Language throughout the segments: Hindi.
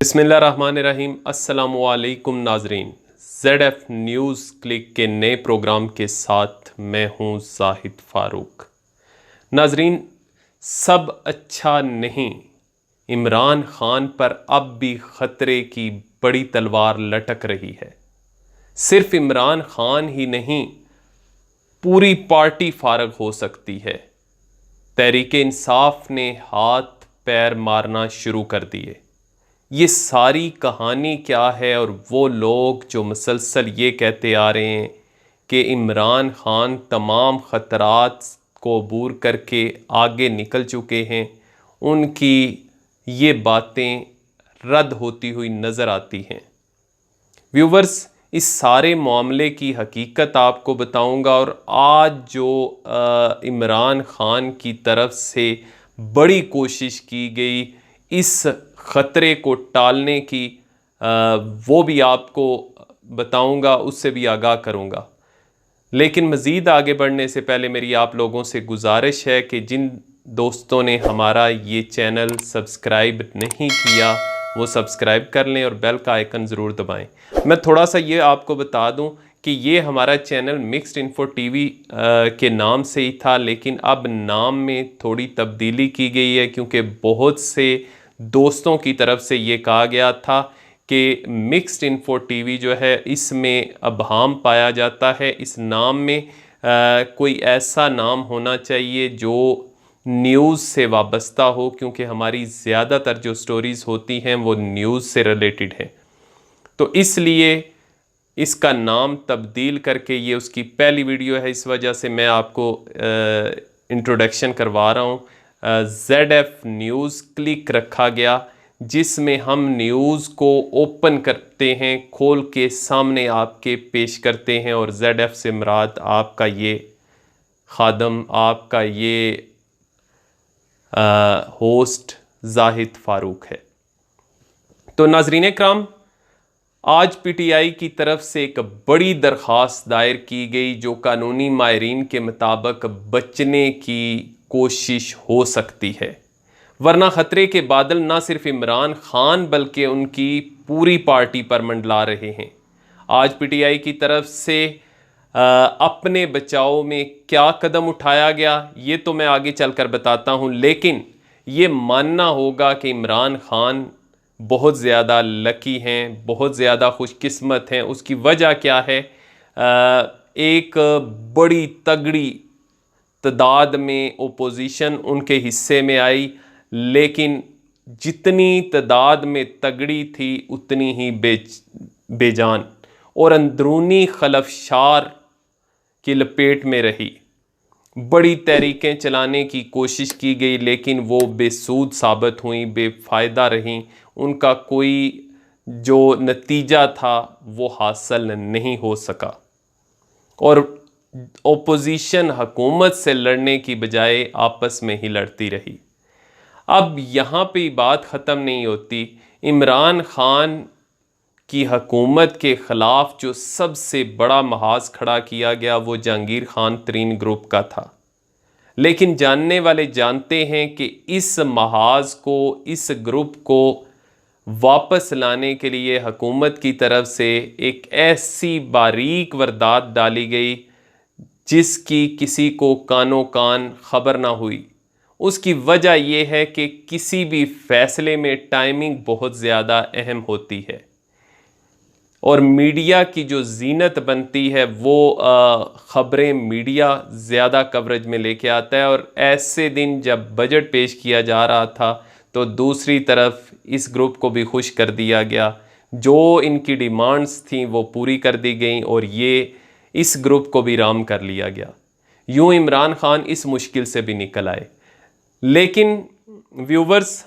बिस्मिल्लाहिर्रहमानिर्रहीम। अस्सलामुअलैकुम नाजरीन, ZF न्यूज़ क्लिक के नए प्रोग्राम के साथ मैं हूं जाहिद फ़ारूक। नाजरीन, सब अच्छा नहीं। इमरान खान पर अब भी ख़तरे की बड़ी तलवार लटक रही है। सिर्फ इमरान खान ही नहीं, पूरी पार्टी फारग हो सकती है। तहरीक इंसाफ ने हाथ पैर मारना शुरू कर दिए। ये सारी कहानी क्या है और वो लोग जो मुसलसल ये कहते आ रहे हैं कि इमरान खान तमाम ख़तरात को अबूर करके आगे निकल चुके हैं, उनकी ये बातें रद्द होती हुई नज़र आती हैं। व्यूवर्स, इस सारे मामले की हकीकत आपको बताऊंगा और आज जो इमरान खान की तरफ से बड़ी कोशिश की गई इस ख़तरे को टालने की, वो भी आपको बताऊंगा, उससे भी आगाह करूंगा। लेकिन मज़ीद आगे बढ़ने से पहले मेरी आप लोगों से गुजारिश है कि जिन दोस्तों ने हमारा ये चैनल सब्सक्राइब नहीं किया वो सब्सक्राइब कर लें और बेल का आइकन ज़रूर दबाएं। मैं थोड़ा सा ये आपको बता दूं कि ये हमारा चैनल मिक्स्ड इन्फो टीवी के नाम से ही था, लेकिन अब नाम में थोड़ी तब्दीली की गई है क्योंकि बहुत से दोस्तों की तरफ से ये कहा गया था कि मिक्स्ड इन्फो टीवी जो है इसमें अबहम पाया जाता है। इस नाम में कोई ऐसा नाम होना चाहिए जो न्यूज़ से वाबस्ता हो, क्योंकि हमारी ज़्यादातर जो स्टोरीज़ होती हैं वो न्यूज़ से रिलेटेड हैं। तो इसलिए इसका नाम तब्दील करके ये उसकी पहली वीडियो है, इस वजह से मैं आपको इंट्रोडक्शन करवा रहा हूँ। ZF न्यूज़ क्लिक रखा गया, जिसमें हम न्यूज़ को ओपन करते हैं, खोल के सामने आपके पेश करते हैं और ZF से मुराद आपका ये खादम, आपका ये होस्ट जाहिद फ़ारूक है। तो नाज़रीन इकराम, आज PTI की तरफ से एक बड़ी दरख्वास्त दायर की गई जो कानूनी माहिरीन के मुताबिक बचने की कोशिश हो सकती है, वरना ख़तरे के बादल ना सिर्फ इमरान खान बल्कि उनकी पूरी पार्टी पर मंडला रहे हैं। आज PTI की तरफ से अपने बचाव में क्या कदम उठाया गया ये तो मैं आगे चलकर बताता हूँ, लेकिन ये मानना होगा कि इमरान खान बहुत ज़्यादा लकी हैं, बहुत ज़्यादा खुशकिस्मत हैं। उसकी वजह क्या है? एक बड़ी तगड़ी तादाद में ओपोजिशन उनके हिस्से में आई, लेकिन जितनी तादाद में तगड़ी थी उतनी ही बेजान और अंदरूनी खलफशार की लपेट में रही। बड़ी तहरीकें चलाने की कोशिश की गई, लेकिन वो बेसूद साबित हुई, बेफ़ायदा रहीं। उनका कोई जो नतीजा था वो हासिल नहीं हो सका और ओपोजिशन हुकूमत से लड़ने की बजाय आपस में ही लड़ती रही। अब यहाँ पे बात ख़त्म नहीं होती। इमरान खान की हुकूमत के ख़िलाफ़ जो सबसे बड़ा महाज खड़ा किया गया वो जहांगीर खान तरीन ग्रुप का था, लेकिन जानने वाले जानते हैं कि इस महाज को, इस ग्रुप को वापस लाने के लिए हुकूमत की तरफ से एक ऐसी बारीक वारदात डाली गई जिसकी किसी को कानो कान खबर ना हुई। उसकी वजह यह है कि किसी भी फैसले में टाइमिंग बहुत ज़्यादा अहम होती है और मीडिया की जो जीनत बनती है वो ख़बरें मीडिया ज़्यादा कवरेज में लेके आता है। और ऐसे दिन जब बजट पेश किया जा रहा था तो दूसरी तरफ इस ग्रुप को भी खुश कर दिया गया, जो इनकी डिमांड्स थी वो पूरी कर दी गई और ये इस ग्रुप को भी राम कर लिया गया। यूँ इमरान खान इस मुश्किल से भी निकल आए। लेकिन व्यूवर्स,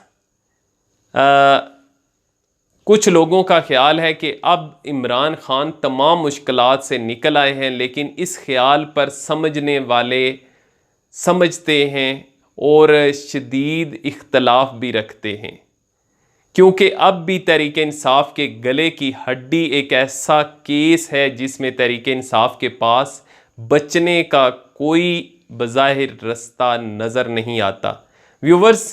कुछ लोगों का ख्याल है कि अब इमरान खान तमाम मुश्किलात से निकल आए हैं, लेकिन इस ख्याल पर समझने वाले समझते हैं और शदीद इख्तलाफ भी रखते हैं, क्योंकि अब भी तहरीक इंसाफ के गले की हड्डी एक ऐसा केस है जिसमें तहरीक इंसाफ के पास बचने का कोई बज़ाहिर रास्ता नज़र नहीं आता। व्यूवर्स,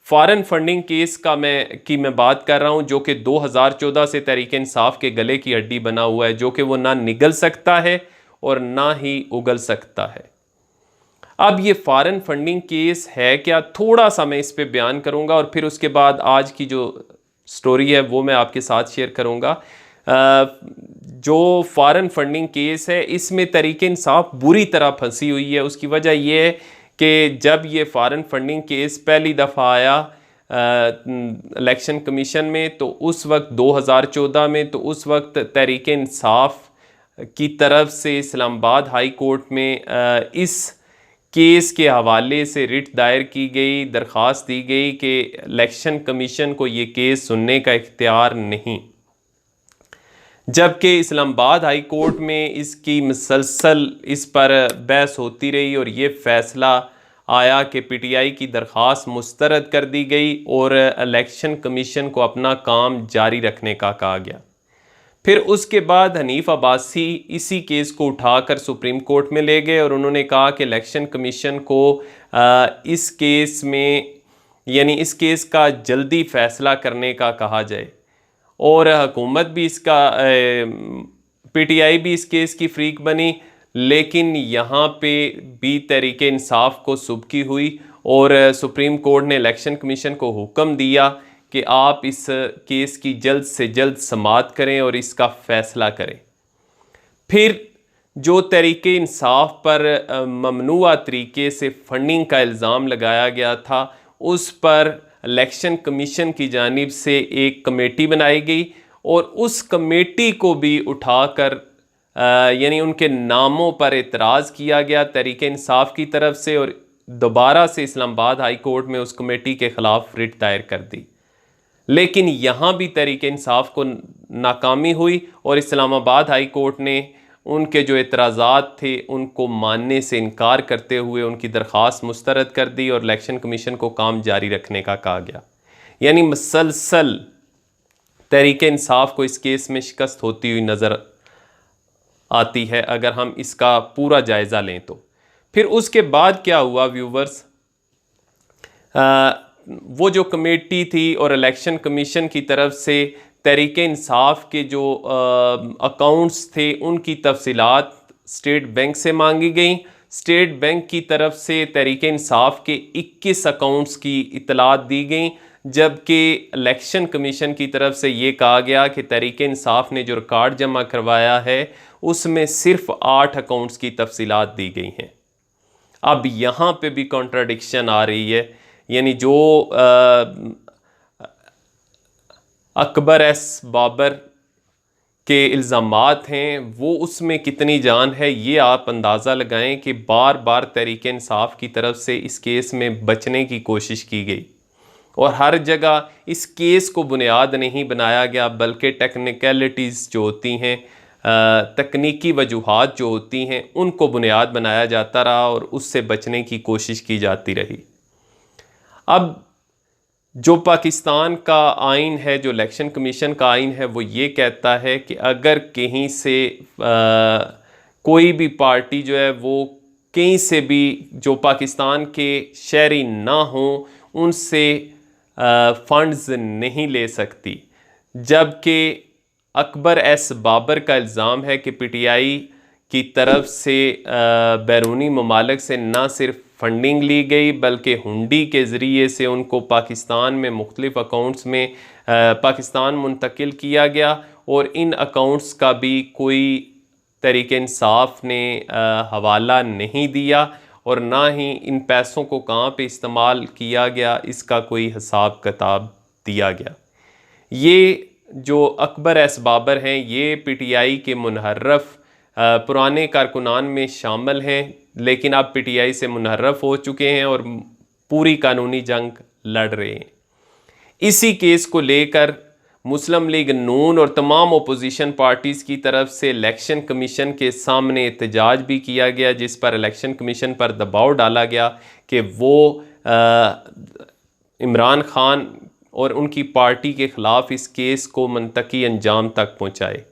फॉरेन फंडिंग केस मैं बात कर रहा हूं, जो कि 2014 से तहरीक इंसाफ के गले की हड्डी बना हुआ है, जो कि वो ना निगल सकता है और ना ही उगल सकता है। अब ये फॉरेन फंडिंग केस है क्या, थोड़ा सा मैं इस पे बयान करूंगा और फिर उसके बाद आज की जो स्टोरी है वो मैं आपके साथ शेयर करूंगा। जो फॉरेन फंडिंग केस है, इसमें तहरीक इंसाफ बुरी तरह फंसी हुई है। उसकी वजह यह है कि जब ये फॉरेन फंडिंग केस पहली दफ़ा आया इलेक्शन कमीशन में, तो उस वक्त 2014 में, तो उस वक्त तहरीक इंसाफ की तरफ से इस्लामाबाद हाई कोर्ट में इस केस के हवाले से रिट दायर की गई, दरख्वास्त दी गई कि इलेक्शन कमीशन को ये केस सुनने का इख्तियार नहीं। जबकि इस्लामाबाद हाई कोर्ट में इसकी मुसलसल इस पर बहस होती रही और ये फ़ैसला आया कि पीटीआई की दरख्वास्त मुस्तरद कर दी गई और इलेक्शन कमीशन को अपना काम जारी रखने का कहा गया। फिर उसके बाद हनीफ अब्बासी इसी केस को उठाकर सुप्रीम कोर्ट में ले गए और उन्होंने कहा कि इलेक्शन कमीशन को इस केस में, यानी इस केस का जल्दी फ़ैसला करने का कहा जाए। और हुकूमत भी इसका, पीटीआई भी इस केस की फ्रीक बनी, लेकिन यहाँ पे भी तहरीक इंसाफ को सुबकी हुई और सुप्रीम कोर्ट ने इलेक्शन कमीशन को हुक्म दिया कि आप इस केस की जल्द से जल्द समाअत करें और इसका फ़ैसला करें। फिर जो तहरीक इंसाफ पर ममनुआ तरीके से फंडिंग का इल्ज़ाम लगाया गया था, उस पर इलेक्शन कमीशन की जानिब से एक कमेटी बनाई गई और उस कमेटी को भी उठाकर यानी उनके नामों पर एतराज़ किया गया तहरीक इंसाफ की तरफ से और दोबारा से इस्लामाबाद हाई कोर्ट में उस कमेटी के ख़िलाफ़ रिट दायर कर दी। लेकिन यहाँ भी तहरीक इंसाफ को नाकामी हुई और इस्लामाबाद हाई कोर्ट ने उनके जो एतराज़ात थे उनको मानने से इनकार करते हुए उनकी दरख्वास्त मुस्तरद कर दी और इलेक्शन कमीशन को काम जारी रखने का कहा गया। यानी मुसलसल तहरीक इंसाफ को इस केस में शिकस्त होती हुई नज़र आती है अगर हम इसका पूरा जायज़ा लें तो। फिर उसके बाद क्या हुआ व्यूवर्स, वो जो कमेटी थी और इलेक्शन कमीशन की तरफ से तहरीक इंसाफ के जो अकाउंट्स थे उनकी तफसीलात स्टेट बैंक से मांगी गई। स्टेट बैंक की तरफ से तहरीक इंसाफ के 21 अकाउंट्स की इतलात दी गई, जबकि इलेक्शन कमीशन की तरफ से ये कहा गया कि तहरीक इंसाफ ने जो रिकॉर्ड जमा करवाया है उसमें सिर्फ 8 अकाउंट्स की तफसीलात दी गई हैं। अब यहाँ पे भी कॉन्ट्राडिक्शन आ रही है, यानी जो अकबर एस बाबर के इल्ज़ामात हैं वो उसमें कितनी जान है, ये आप अंदाज़ा लगाएं कि बार बार तहरीक इंसाफ की तरफ से इस केस में बचने की कोशिश की गई और हर जगह इस केस को बुनियाद नहीं बनाया गया, बल्कि टेक्निकलिटीज़ जो होती हैं, तकनीकी वजूहात जो होती हैं, उनको बुनियाद बनाया जाता रहा और उससे बचने की कोशिश की जाती रही। अब जो पाकिस्तान का आइन है, जो इलेक्शन कमीशन का आइन है, वो ये कहता है कि अगर कहीं से कोई भी पार्टी जो है वो कहीं से भी जो पाकिस्तान के शहरी ना हों उनसे फंड्स नहीं ले सकती। जबकि अकबर एस बाबर का इल्ज़ाम है कि पीटीआई की तरफ से बैरूनी ममालिक से ना सिर्फ फंडिंग ली गई बल्कि हुंडी के ज़रिए से उनको पाकिस्तान में मुख्तलिफ़ अकाउंट्स में पाकिस्तान मुंतकिल किया गया और इन अकाउंट्स का भी कोई तहरीक इंसाफ ने हवाला नहीं दिया और ना ही इन पैसों को कहाँ पे इस्तेमाल किया गया इसका कोई हिसाब किताब दिया गया। ये जो अकबर एस बाबर हैं ये पीटीआई के मुनहर्रफ पुराने कारकुनान में शामिल हैं, लेकिन अब पीटीआई से मुनहर्रफ हो चुके हैं और पूरी कानूनी जंग लड़ रहे हैं। इसी केस को लेकर मुस्लिम लीग नून और तमाम अपोजिशन पार्टीज़ की तरफ से इलेक्शन कमीशन के सामने एहतजाज भी किया गया, जिस पर इलेक्शन कमीशन पर दबाव डाला गया कि वो इमरान खान और उनकी पार्टी के ख़िलाफ़ इस केस को मंतकी अंजाम तक पहुँचाए।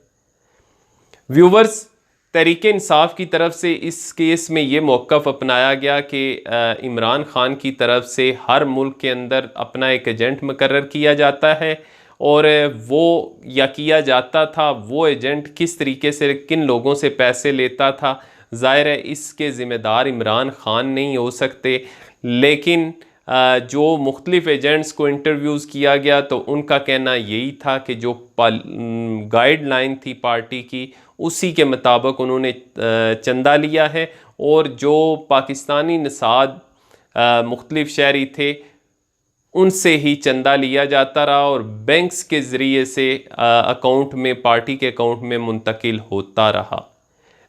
व्यूवर्स, तहरीक इंसाफ की तरफ से इस केस में ये मौक़िफ़ अपनाया गया कि इमरान ख़ान की तरफ से हर मुल्क के अंदर अपना एक एजेंट मुकर्रर किया जाता है और वो या किया जाता था, वो एजेंट किस तरीके से किन लोगों से पैसे लेता था, ज़ाहिर है इसके ज़िम्मेदार इमरान ख़ान नहीं हो सकते। लेकिन जो मुख्तलिफ़ एजेंट्स को इंटरव्यूज़ किया गया तो उनका कहना यही था कि जो गाइडलाइन थी पार्टी की उसी के मुताबिक उन्होंने चंदा लिया है और जो पाकिस्तानी निसाब मुख्तलिफ़ शहरी थे उनसे ही चंदा लिया जाता रहा और बैंक्स के ज़रिए से अकाउंट में, पार्टी के अकाउंट में मुंतकिल होता रहा।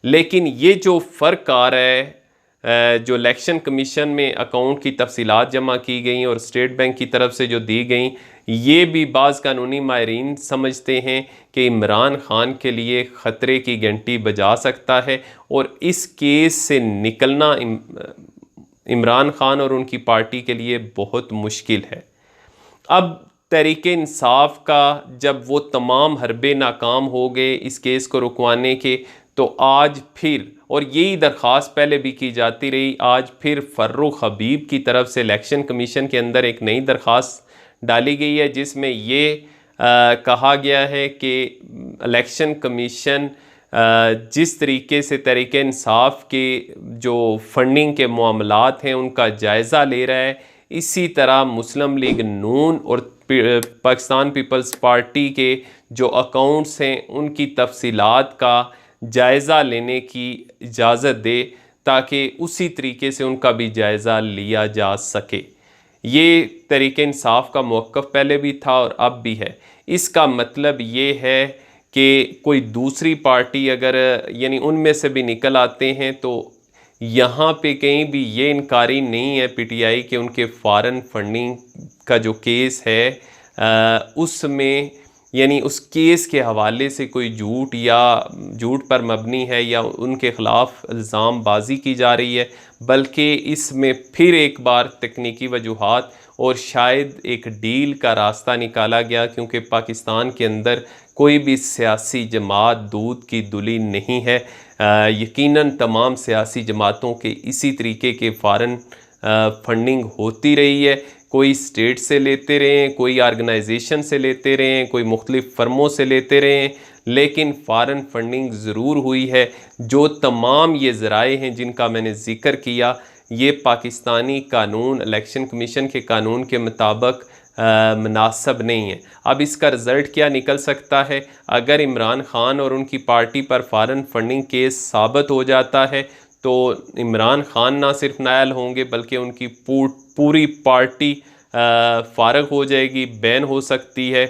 लेकिन ये जो फ़र्क आ रहा है, जो इलेक्शन कमीशन में अकाउंट की तफसीलात जमा की गई और स्टेट बैंक की तरफ से जो दी गई, ये भी बाज़ कानूनी माहिरीन समझते हैं कि इमरान ख़ान के लिए ख़तरे की घंटी बजा सकता है और इस केस से निकलना इमरान ख़ान और उनकी पार्टी के लिए बहुत मुश्किल है। अब तहरीक इंसाफ का जब वो तमाम हरबे नाकाम हो गए इस केस को रुकवाने के, तो आज फिर, और यही दरख्वास्त पहले भी की जाती रही, आज फिर फर्रुख हबीब की तरफ से इलेक्शन कमीशन के अंदर एक नई दरख्वास्त डाली गई है जिसमें ये कहा गया है कि इलेक्शन कमीशन जिस तरीके से तहरीक इंसाफ के जो फंडिंग के मामलात हैं उनका जायज़ा ले रहा है, इसी तरह मुस्लिम लीग नून और पाकिस्तान पीपल्स पार्टी के जो अकाउंट्स हैं उनकी तफसीलात का जायज़ा लेने की इजाज़त दे ताकि उसी तरीके से उनका भी जायज़ा लिया जा सके। ये तहरीक इंसाफ का मौक़िफ़ पहले भी था और अब भी है। इसका मतलब ये है कि कोई दूसरी पार्टी अगर यानी उनमें से भी निकल आते हैं तो यहाँ पे कहीं भी ये इनकारी नहीं है पीटीआई के उनके फ़ॉरेन फंडिंग का जो केस है उसमें यानी उस केस के हवाले से कोई झूठ पर मबनी है या उनके ख़िलाफ़ इल्ज़ाम बाजी की जा रही है, बल्कि इसमें फिर एक बार तकनीकी वजूहात और शायद एक डील का रास्ता निकाला गया, क्योंकि पाकिस्तान के अंदर कोई भी सियासी जमात दूध की दुली नहीं है। यकीनन तमाम सियासी जमातों के इसी तरीके के फ़ॉरेन फंडिंग होती रही है। कोई स्टेट से लेते रहे, कोई ऑर्गेनाइजेशन से लेते रहे, कोई मुख्तलिफ़ फर्मों से लेते रहे, लेकिन फ़ॉरेन फंडिंग ज़रूर हुई है। जो तमाम ये ज़राए हैं जिनका मैंने ज़िक्र किया, ये पाकिस्तानी कानून, इलेक्शन कमीशन के कानून के मुताबिक मुनासिब नहीं है। अब इसका रिज़ल्ट क्या निकल सकता है? अगर इमरान ख़ान और उनकी पार्टी पर फ़ॉरेन फंडिंग केस साबित हो जाता है तो इमरान ख़ान ना सिर्फ नायल होंगे बल्कि उनकी पूरी पार्टी फ़ारग हो जाएगी, बैन हो सकती है,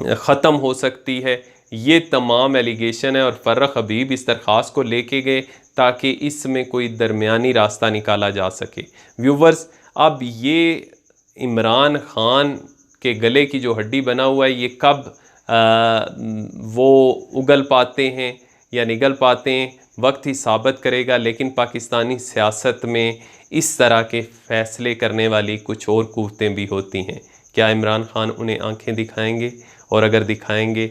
ख़त्म हो सकती है। ये तमाम एलिगेशन है और फर्रुख हबीब इस दरख्वास्त को लेके गए ताकि इसमें कोई दरमियानी रास्ता निकाला जा सके। व्यूवर्स, अब ये इमरान ख़ान के गले की जो हड्डी बना हुआ है, ये कब वो उगल पाते हैं या निगल पाते हैं, वक्त ही साबित करेगा। लेकिन पाकिस्तानी सियासत में इस तरह के फ़ैसले करने वाली कुछ और क़ुव्वतें भी होती हैं। क्या इमरान ख़ान उन्हें आंखें दिखाएंगे? और अगर दिखाएंगे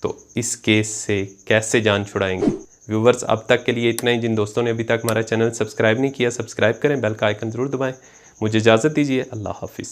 तो इस केस से कैसे जान छुड़ाएंगे? व्यूवर्स, अब तक के लिए इतना ही। जिन दोस्तों ने अभी तक हमारा चैनल सब्सक्राइब नहीं किया, सब्सक्राइब करें, बेल का आइकन ज़रूर दबाएं। मुझे इजाज़त दीजिए। अल्लाह हाफ़िज़।